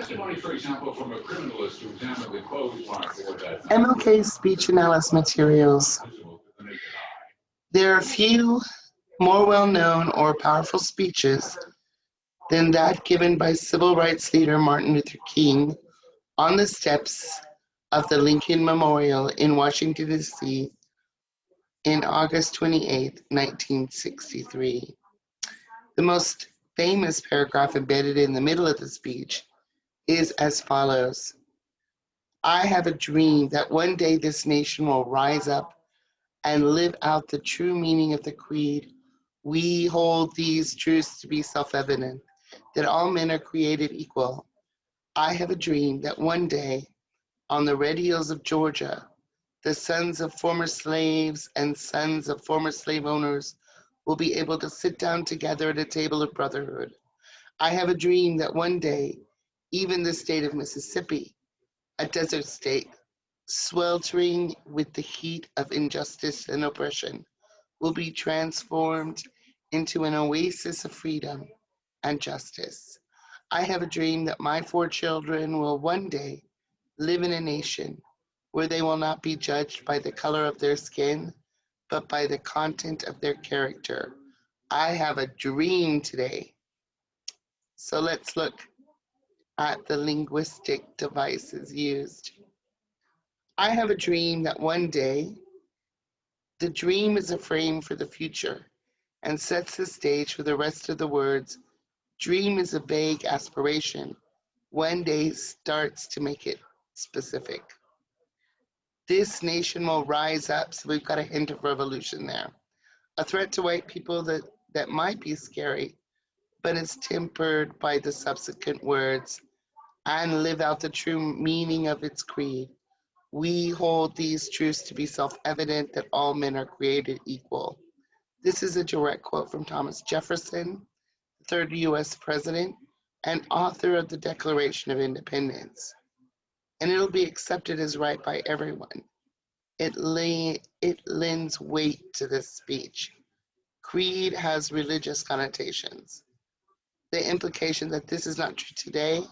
Testimony, for example, from a criminalist who examined the clothes mark or that MLK speech analysis materials. visible to the naked eye. There are few more well-known or powerful speeches than that given by civil rights leader Martin Luther King on the steps of the Lincoln Memorial in Washington, D.C. in August 28, 1963. The most famous paragraph embedded in the middle of the speech is as follows: I have a dream that one day this nation will rise up and live out the true meaning of the creed. We hold these truths to be self-evident, that all men are created equal. I have a dream that one day, on the red hills of Georgia, the sons of former slaves and sons of former slave owners will be able to sit down together at a table of brotherhood. I have a dream that one day, even the state of Mississippi, a desert state, sweltering with the heat of injustice and oppression, will be transformed into an oasis of freedom and justice. I have a dream that my 4 children will one day live in a nation where they will not be judged by the color of their skin, but by the content of their character. I have a dream today. So let's look at the linguistic devices used. I have a dream that one day, the dream is a frame for the future and sets the stage for the rest of the words. Dream is a vague aspiration. One day starts to make it specific. This nation will rise up, so we've got a hint of revolution there. A threat to white people that might be scary, but is tempered by the subsequent words, and live out the true meaning of its creed. We hold these truths to be self-evident, that all men are created equal. This is a direct quote from Thomas Jefferson, the third U.S. president and author of the Declaration of Independence. And it'll be accepted as right by everyone. It lends weight to this speech. Creed has religious connotations. The implication that this is not true today,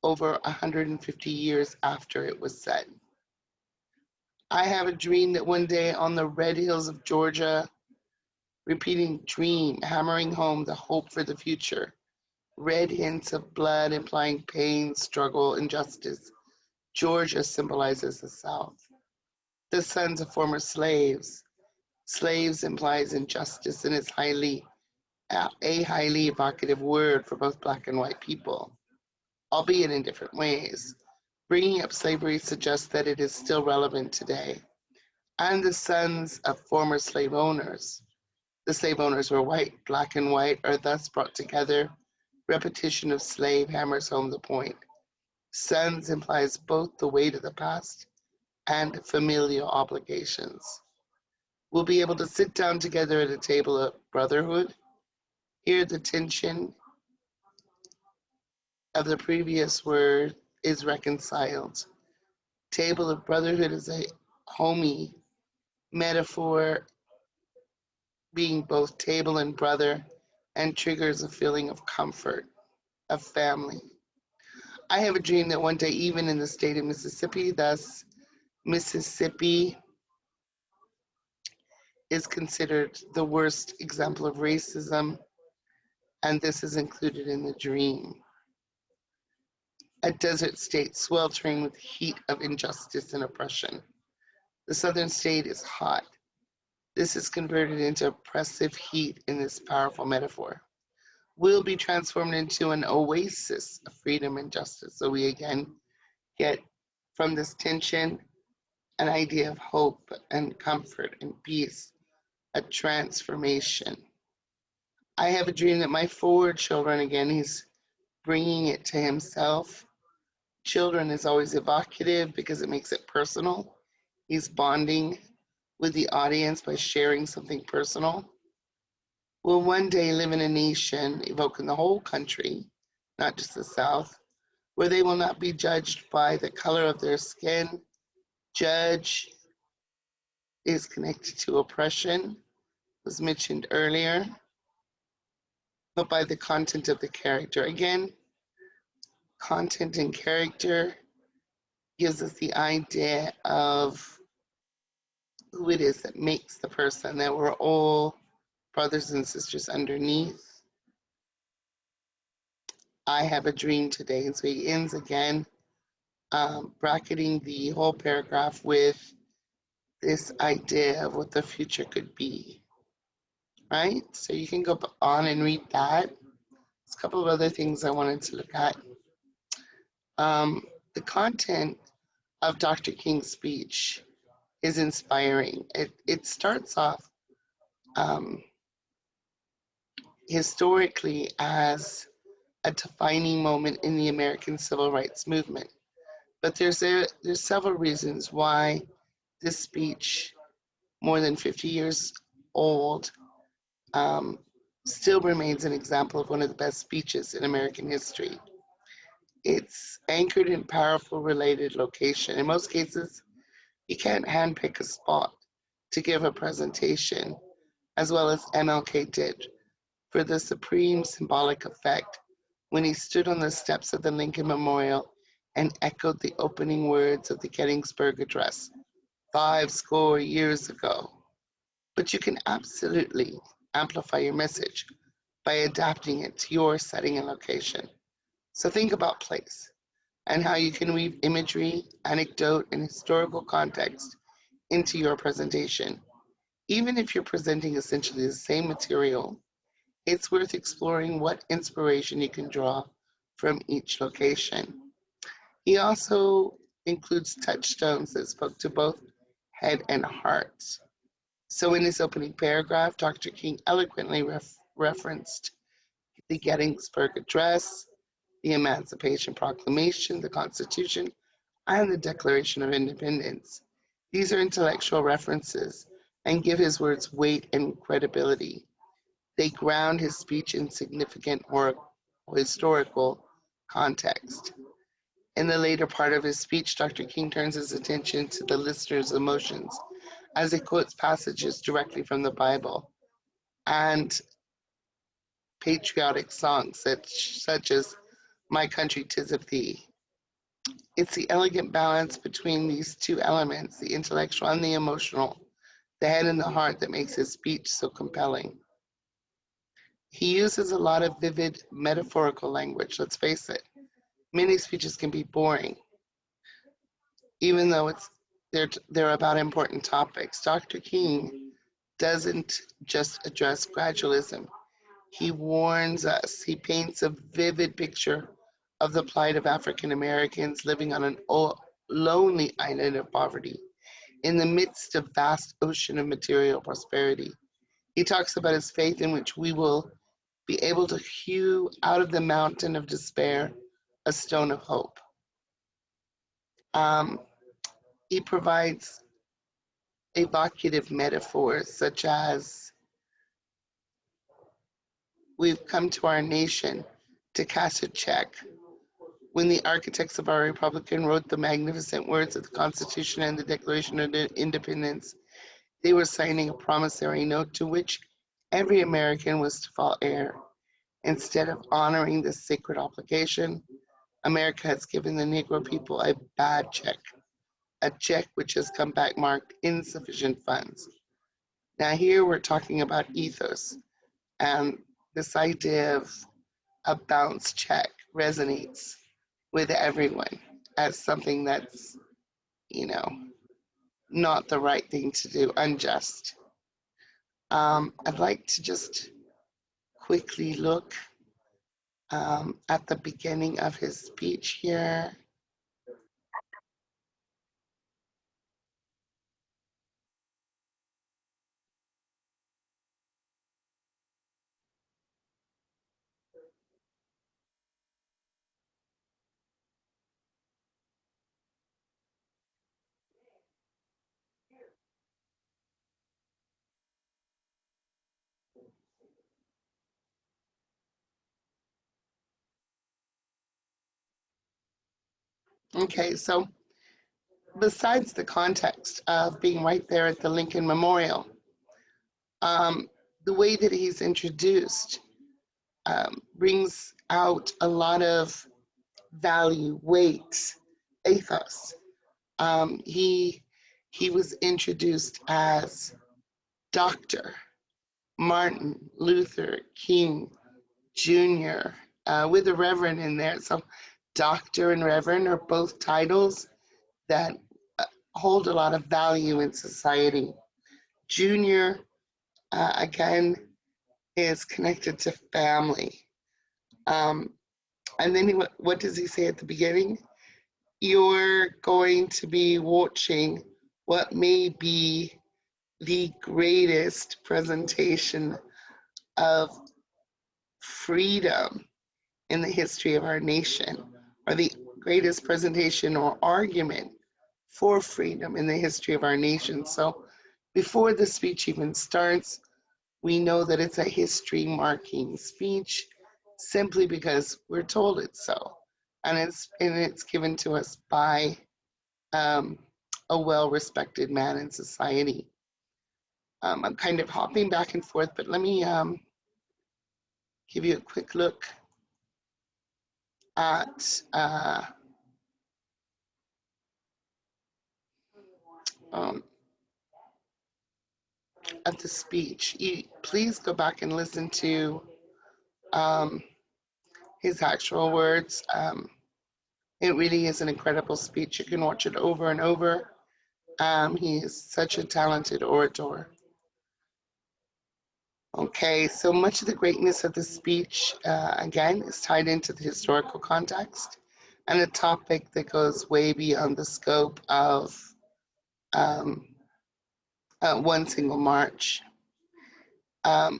over 150 years after it was said. I have a dream that one day on the red hills of Georgia, repeating dream, hammering home the hope for the future. Red hints of blood implying pain, struggle, injustice. Georgia symbolizes the South. The sons of former slaves. Slaves implies injustice and is a highly evocative word for both Black and white people, albeit in different ways. Bringing up slavery suggests that it is still relevant today. And the sons of former slave owners. The slave owners were white, Black and white are thus brought together. Repetition of slave hammers home the point. Sons implies both the weight of the past and familial obligations. We'll be able to sit down together at a table of brotherhood. Here the tension of the previous word is reconciled. Table of brotherhood is a homey metaphor, being both table and brother, and triggers a feeling of comfort, of family. I have a dream that one day, even in the state of Mississippi, thus Mississippi is considered the worst example of racism, and this is included in the dream. A desert state sweltering with the heat of injustice and oppression. The southern state is hot. This is converted into oppressive heat in this powerful metaphor. Will be transformed into an oasis of freedom and justice. So we again get from this tension an idea of hope and comfort and peace, a transformation. I have a dream that my 4 children, again, he's bringing it to himself. Children is always evocative because it makes it personal. He's bonding with the audience by sharing something personal. Will one day live in a nation, evoking the whole country, not just the South, where they will not be judged by the color of their skin. Judge is connected to oppression, was mentioned earlier, but by the content of the character. Again, content and character gives us the idea of who it is that makes the person, that we're all brothers and sisters underneath. I have a dream today. And so he ends again, bracketing the whole paragraph with this idea of what the future could be, right? So you can go on and read that. There's a couple of other things I wanted to look at. The content of Dr. King's speech is inspiring. It starts off um, historically as a defining moment in the American civil rights movement. But there's several reasons why this speech, more than 50 years old, um, still remains an example of one of the best speeches in American history. It's anchored in powerful related location. In most cases, you can't handpick a spot to give a presentation, as well as MLK did, for the supreme symbolic effect when he stood on the steps of the Lincoln Memorial and echoed the opening words of the Gettysburg Address 50 years ago. But you can absolutely amplify your message by adapting it to your setting and location. So think about place and how you can weave imagery, anecdote, and historical context into your presentation. Even if you're presenting essentially the same material, it's worth exploring what inspiration you can draw from each location. He also includes touchstones that spoke to both head and heart. So in his opening paragraph, Dr. King eloquently referenced the Gettysburg Address, the Emancipation Proclamation, the Constitution, and the Declaration of Independence. These are intellectual references and give his words weight and credibility. They ground his speech in significant or historical context. In the later part of his speech, Dr. King turns his attention to the listener's emotions as he quotes passages directly from the Bible and patriotic songs such as My Country 'Tis of Thee. It's the elegant balance between these two elements, the intellectual and the emotional, the head and the heart, that makes his speech so compelling. He uses a lot of vivid metaphorical language, let's face it. Many speeches can be boring, even though they're about important topics. Dr. King doesn't just address gradualism. He warns us. He paints a vivid picture of the plight of African Americans living on an lonely island of poverty in the midst of vast ocean of material prosperity. He talks about his faith in which we will be able to hew out of the mountain of despair a stone of hope. Um, he provides evocative metaphors such as, we've come to our nation to cash a check. When the architects of our republic wrote the magnificent words of the Constitution and the Declaration of Independence, they were signing a promissory note to which every American was to fall heir. Instead of honoring this sacred obligation, America has given the Negro people a bad check, a check which has come back marked insufficient funds. Now, here we're talking about ethos, and this idea of a bounce check resonates with everyone as something that's, you know, not the right thing to do, unjust. I'd like to just quickly look at the beginning of his speech here. Okay, so besides the context of being right there at the Lincoln Memorial, um, the way that he's introduced brings out a lot of value, weight, ethos. He was introduced as Dr. Martin Luther King Jr. With a Reverend in there. So Doctor and Reverend are both titles that hold a lot of value in society. Junior, again, is connected to family. Um, and then what does he say at the beginning? You're going to be watching what may be the greatest presentation of freedom in the history of our nation, or the greatest presentation or argument for freedom in the history of our nation. So before the speech even starts, we know that it's a history marking speech simply because we're told it's so. And it's given to us by um, a well-respected man in society. I'm kind of hopping back and forth, but let me give you a quick look at um, at the speech. Please go back and listen to um, his actual words. It really is an incredible speech. You can watch it over and over. He is such a talented orator. Okay, so much of the greatness of the speech, again, is tied into the historical context and a topic that goes way beyond the scope of um, one single march.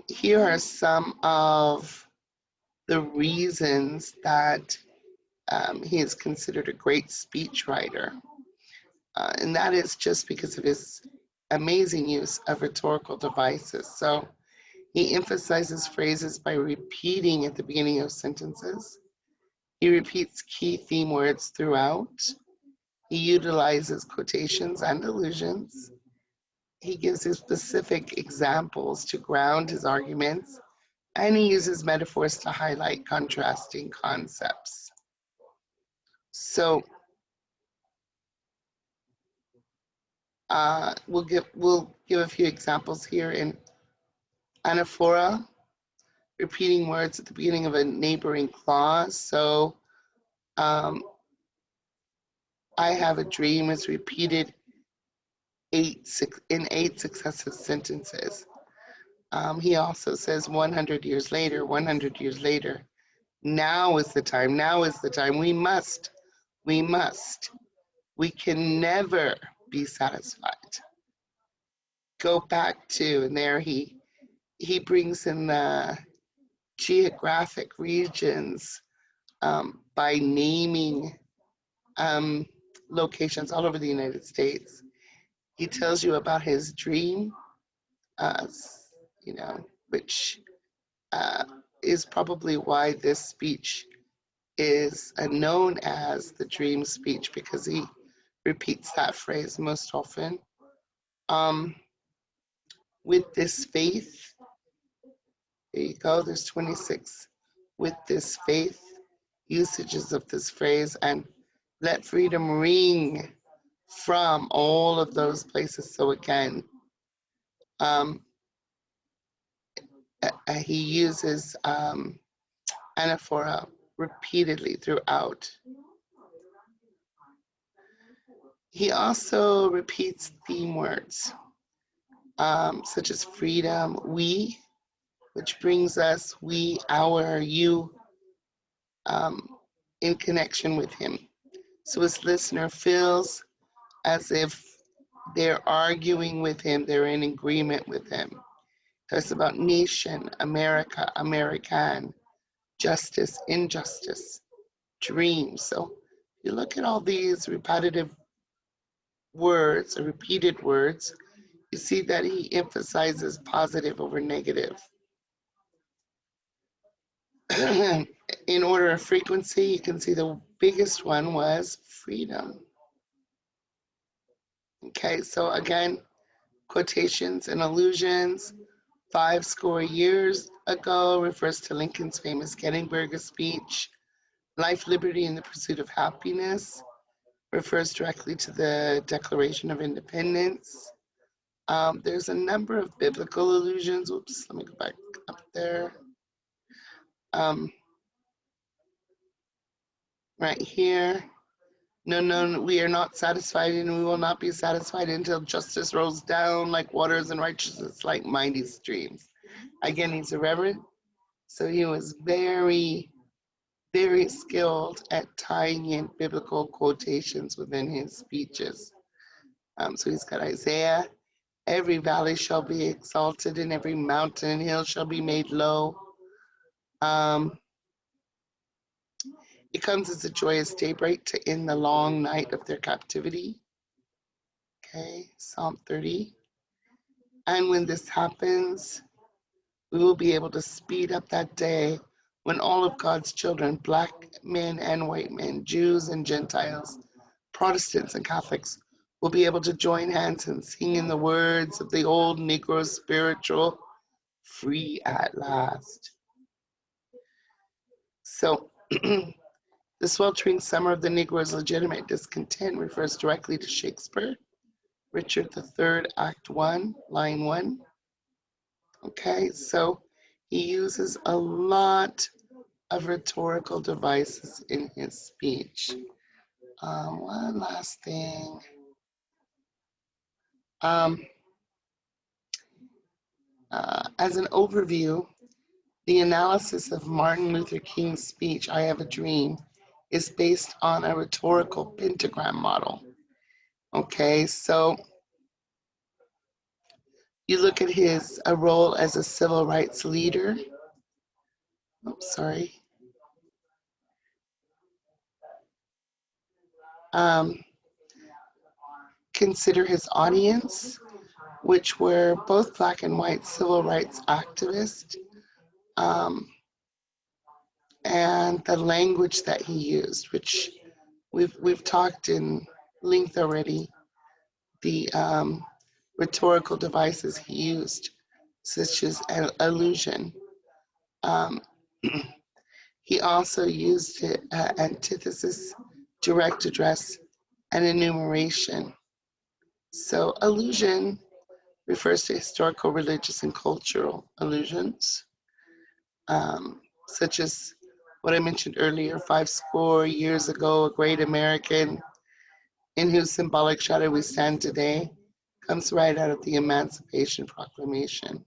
Here are some of the reasons that he is considered a great speechwriter, and that is just because of his amazing use of rhetorical devices. So he emphasizes phrases by repeating at the beginning of sentences. He repeats key theme words throughout. He utilizes quotations and allusions. He gives his specific examples to ground his arguments, and he uses metaphors to highlight contrasting concepts. So we'll give a few examples here in anaphora, repeating words at the beginning of a neighboring clause. So I have a dream is repeated in 8 successive sentences. He also says 100 years later, 100 years later. Now is the time. Now is the time. We must. We can never be satisfied. Go back to, and there he brings in the geographic regions by naming locations all over the United States. He tells you about his dream, uh, which is probably why this speech is known as the dream speech, because he repeats that phrase most often. With this faith, there you go, there's 26. With this faith, usages of this phrase, and let freedom ring from all of those places. So again, he uses anaphora repeatedly throughout. He also repeats theme words, such as freedom, we, which brings us, we, our, you, in connection with him. So his listener feels as if they're arguing with him, they're in agreement with him. Talks about nation, America, American, justice, injustice, dream. So you look at all these repetitive words or repeated words, you see that he emphasizes positive over negative. In order of frequency, you can see the biggest one was freedom. Okay, so again, quotations and allusions. 5 score years ago refers to Lincoln's famous Gettysburg speech. Life, liberty, and the pursuit of happiness refers directly to the Declaration of Independence. There's a number of biblical allusions. Oops, let me go back up there. Um, right here. No, no, we are not satisfied, and we will not be satisfied until justice rolls down like waters and righteousness like mighty streams. Again, he's a reverend, so he was very, very skilled at tying in biblical quotations within his speeches. So he's got Isaiah, every valley shall be exalted, and every mountain and hill shall be made low. Um, it comes as a joyous daybreak to end the long night of their captivity. Okay, Psalm 30. And when this happens, we will be able to speed up that day when all of God's children, black men and white men, Jews and Gentiles, Protestants and Catholics, will be able to join hands and sing in the words of the old Negro spiritual, free at last. So, the sweltering summer of the Negro's legitimate discontent refers directly to Shakespeare, Richard III, Act 1, line 1. Okay, so he uses a lot of rhetorical devices in his speech. One last thing. As an overview, the analysis of Martin Luther King's speech, I Have a Dream, is based on a rhetorical pentagram model. Okay, so you look at his role as a civil rights leader. Oops, sorry. Consider his audience, which were both black and white civil rights activists, and the language that he used, which we've talked in length already. The rhetorical devices he used, such as allusion. Um, he also used antithesis, direct address, and enumeration. So allusion refers to historical, religious, and cultural allusions, such as what I mentioned earlier, 50 years ago, a great American in whose symbolic shadow we stand today comes right out of the Emancipation Proclamation.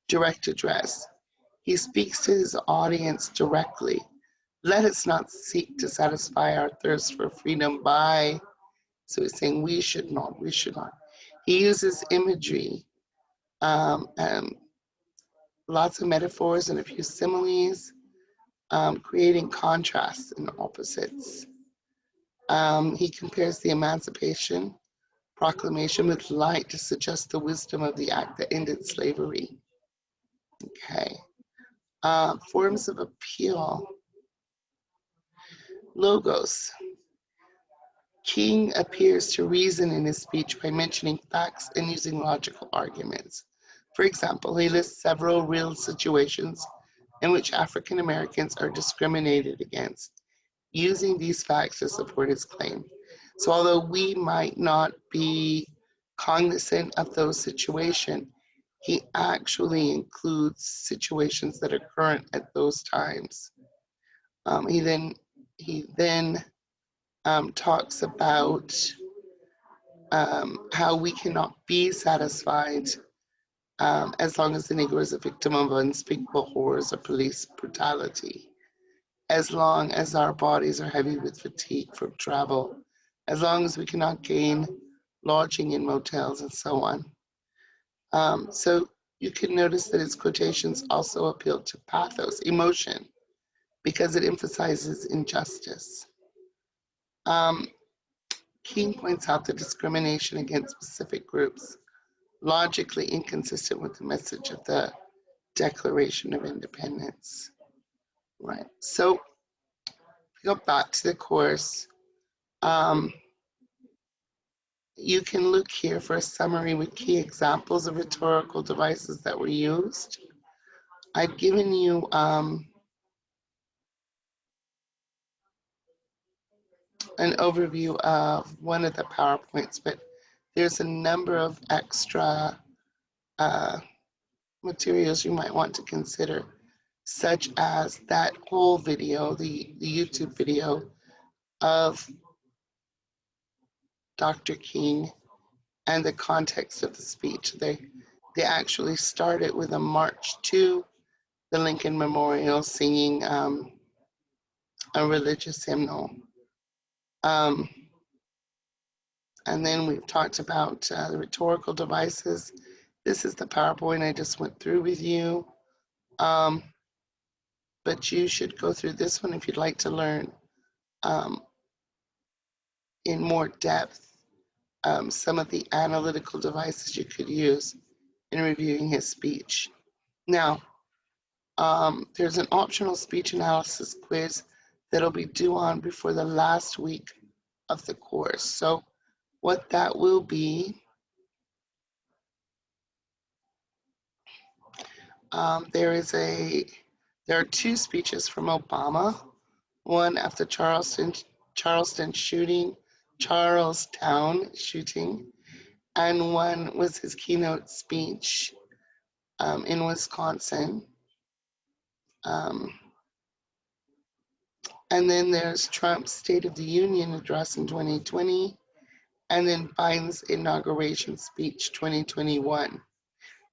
Direct address. He speaks to his audience directly. Let us not seek to satisfy our thirst for freedom by, so he's saying we should not, we should not. He uses imagery, and lots of metaphors and a few similes, creating contrasts and opposites. He compares the Emancipation Proclamation with light to suggest the wisdom of the act that ended slavery. Okay. Forms of appeal. Logos. King appears to reason in his speech by mentioning facts and using logical arguments. For example, he lists several real situations in which African Americans are discriminated against, using these facts to support his claim. So although we might not be cognizant of those situations, he actually includes situations that are current at those times. He then talks about how we cannot be satisfied as long as the Negro is a victim of unspeakable horrors of police brutality, as long as our bodies are heavy with fatigue from travel, as long as we cannot gain lodging in motels, and so on. So you can notice that his quotations also appeal to pathos, emotion, because it emphasizes injustice. King points out the discrimination against specific groups, logically inconsistent with the message of the Declaration of Independence. Right. So go back to the course. You can look here for a summary with key examples of rhetorical devices that were used. I've given you an overview of one of the PowerPoints, but there's a number of extra materials you might want to consider, such as that whole video, the YouTube video of Dr. King and the context of the speech. They actually started with a march to the Lincoln Memorial singing a religious hymnal. And then we've talked about the rhetorical devices. This is the PowerPoint I just went through with you. But you should go through this one if you'd like to learn in more depth some of the analytical devices you could use in reviewing his speech. Now, there's an optional speech analysis quiz that'll be due on before the last week of the course. So what that will be, there are two speeches from Obama, one after Charlestown shooting, Charlestown shooting, and one was his keynote speech in Wisconsin. And then there's Trump's State of the Union address in 2020, and then Biden's inauguration speech 2021.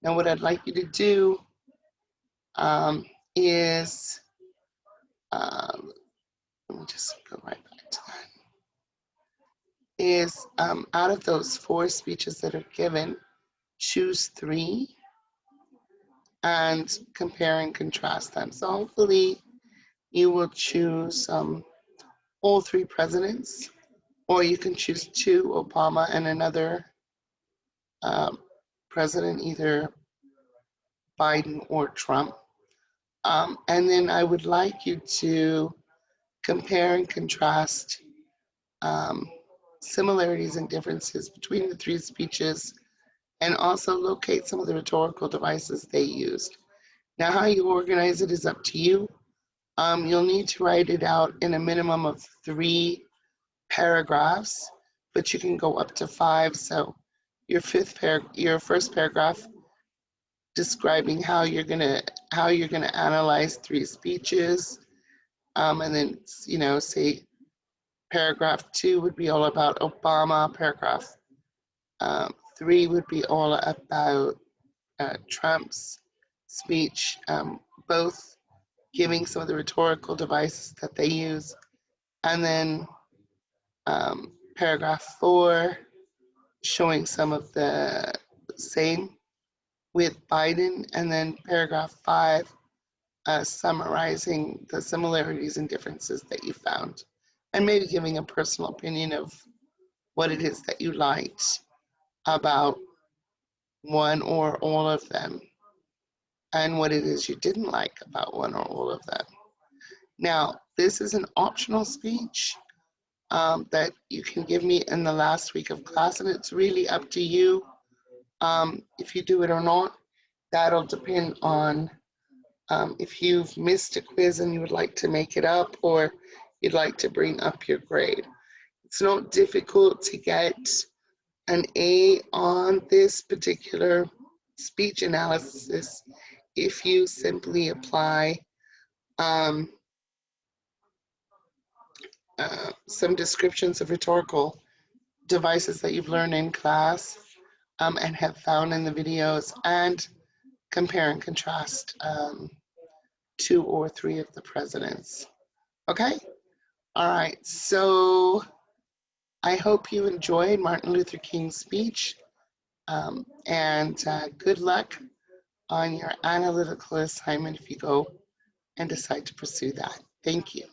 Now, what I'd like you to do is, let me just go right back to that, is out of those 4 speeches that are given, choose 3 and compare and contrast them. So hopefully you will choose all 3 presidents, or you can choose 2, Obama and another president, either Biden or Trump. And then I would like you to compare and contrast similarities and differences between the 3 speeches, and also locate some of the rhetorical devices they used. Now, how you organize it is up to you. You'll need to write it out in a minimum of 3 paragraphs, but you can go up to 5. So your first paragraph describing how you're gonna analyze 3 speeches, and then say paragraph 2 would be all about Obama. Paragraph 3 would be all about Trump's speech, both giving some of the rhetorical devices that they use, and then paragraph 4 showing some of the same with Biden, and then paragraph 5 summarizing the similarities and differences that you found, and maybe giving a personal opinion of what it is that you liked about one or all of them, and what it is you didn't like about one or all of them. Now, this is an optional speech that you can give me in the last week of class, and it's really up to you if you do it or not. That'll depend on if you've missed a quiz and you would like to make it up, or you'd like to bring up your grade. It's not difficult to get an A on this particular speech analysis if you simply apply some descriptions of rhetorical devices that you've learned in class and have found in the videos, and compare and contrast 2 or 3 of the presidents. Okay? All right, so I hope you enjoyed Martin Luther King's speech, and good luck on your analytical assignment if you go and decide to pursue that. Thank you.